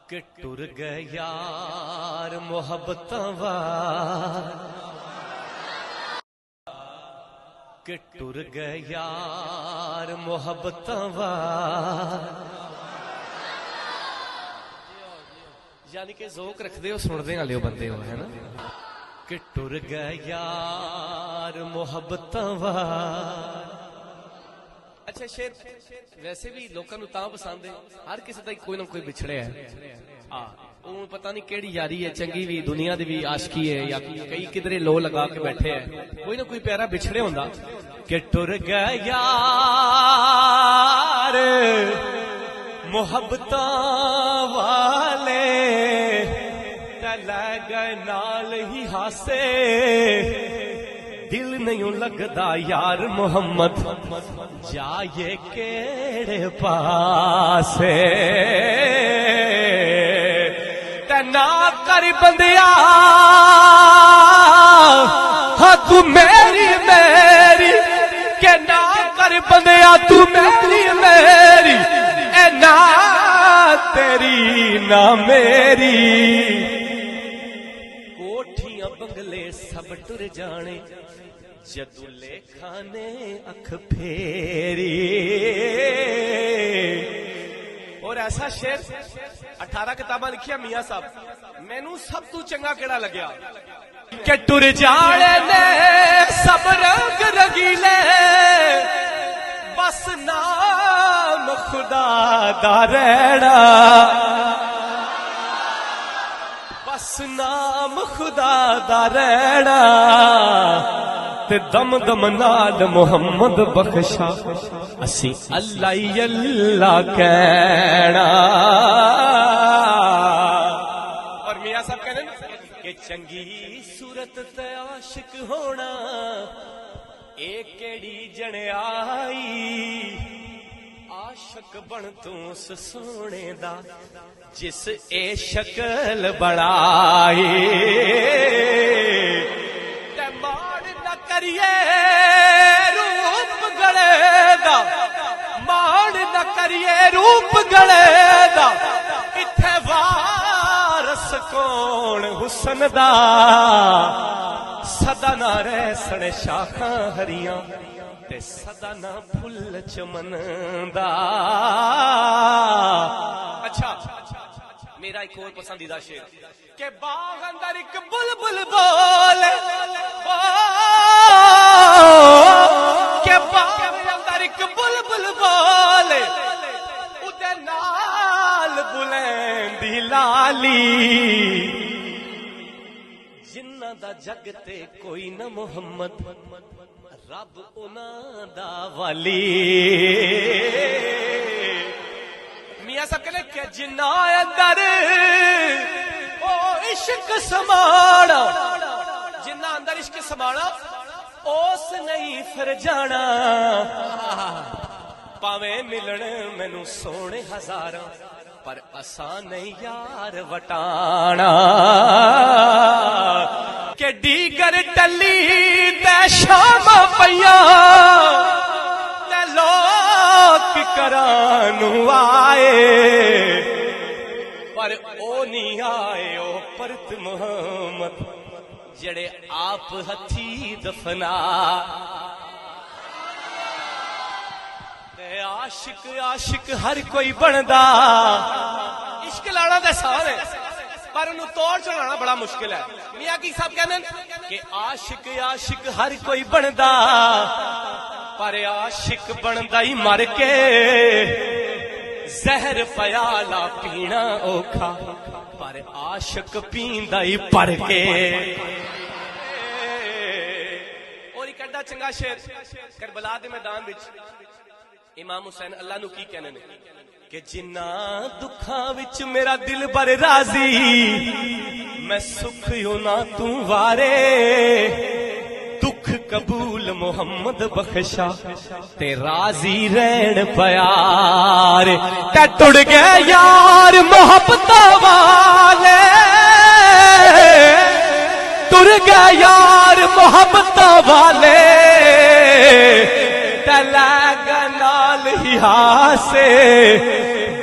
کہ ٹر گئے یار محبتاں وال کہ ٹر گئے یار محبتاں وال یعنی کہ ذوق رکھ دے ہو سن دے والے بندے ہو ہے نا کہ ٹر گئے یار محبتاں وال اچھا شیر ویسے بھی لوکاں نو تاں پسند ہے ہر کسی دا کوئی نہ کوئی بچھڑے ہے وہ پتہ نہیں کیڑی یاری ہے چنگی بھی دنیا دی بھی عاشقی ہے یا کئی کدھرے لو لگا کے بیٹھے ہیں کوئی نہ کوئی پیارا بچھڑے ہوندا کہ ٹر گئے یار محبتاں والے تے لے گئے نال ہی ہاسے دل نہیں لگدا یار محمد جائے کیڑے پاسے تے نہ کر بندیا ہاں تو میری میری کہ نہ کر بندیا تو میری میری اے نہ تیری نہ میری کوٹھیاں بنگلے سب ٹر جانے جدو لے کھانے اکھ پھیری اور ایسا شعر 18 کتاباں لکھیا میاں صاحب مینوں سب تو چنگا کیڑا لگیا کہ ٹر جانے نے سب رنگ رنگیلے بس نام خدا دا رہنا بس نام خدا دا رہنا تے دم دم نال محمد بخشا اسی اللہ ہی اللہ کہنا اور میاں صاحب کہنے کہ چنگی صورت تے عاشق ہونا ایک کیڑی جنے آئی عاشق بن تو اس سونے دا جس اے شکل بڑائی تے ماڑ نہ کریے روپ گلے دا ماڑ نہ کریے روپ گلے دا اتھے وارس کون حسن دا سدا نہ رہ سنے شاخاں ہریاں تے سدا نہ پھل چمن دا اچھا میرا ایک اور پسندیدہ شعر کہ باغ اندر ایک بلبل بولے کہ باغ اندر ایک بلبل بولے اُدے نال بلندی لالی جنہ دا جگ تے کوئی نہ محمد رب انہاں دا ولی میاں صاحب کہنے کہ جنہ اندر او عشق سمانا جنہ اندر عشق سمانا اس نہیں پھر جانا پاویں ملن مینوں سونے ہزاراں پر اساں نہیں یار وٹانا کہ دیگر ٹلی تے شام پیاں تے لوک کرانو آئے پر او نہیں آئے او پرت محمد جڑے آپ ہتھی دفنا تے عاشق عاشق ہر کوئی بندا عشق لانا تے سارے پر انہوں توڑ چڑھانا بڑا مشکل ہے میاں کی صاحب کہنے کہ عاشق عاشق ہر کوئی بندا پر عاشق بندا ہی مر کے زہر پیالہ پینا اوکھا پر عاشق پیندا ہی پر کے اور ایک اڈا چنگا شعر کربلا دے میدان وچ امام حسین اللہ نو کی کہنے نے کہ جنہ دکھاں وچ میرا دل بر راضی میں سکھ ہونا تو وارے دکھ قبول محمد بخشا تے راضی رہن پیار تے ٹڑ گئے یار محبت والے ٹر گئے یار محبت والے تے لے گئے نال ہی ہاسے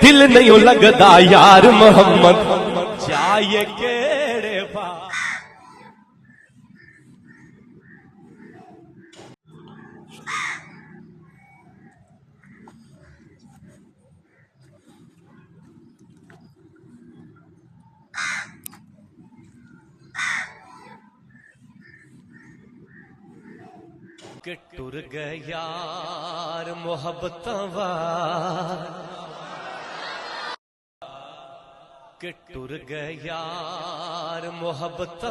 دل دل نہیں لگدا یار محمد جائے کیڑے پاس کہ ٹر گئے یار محبت کہ ٹر گئے یار محبت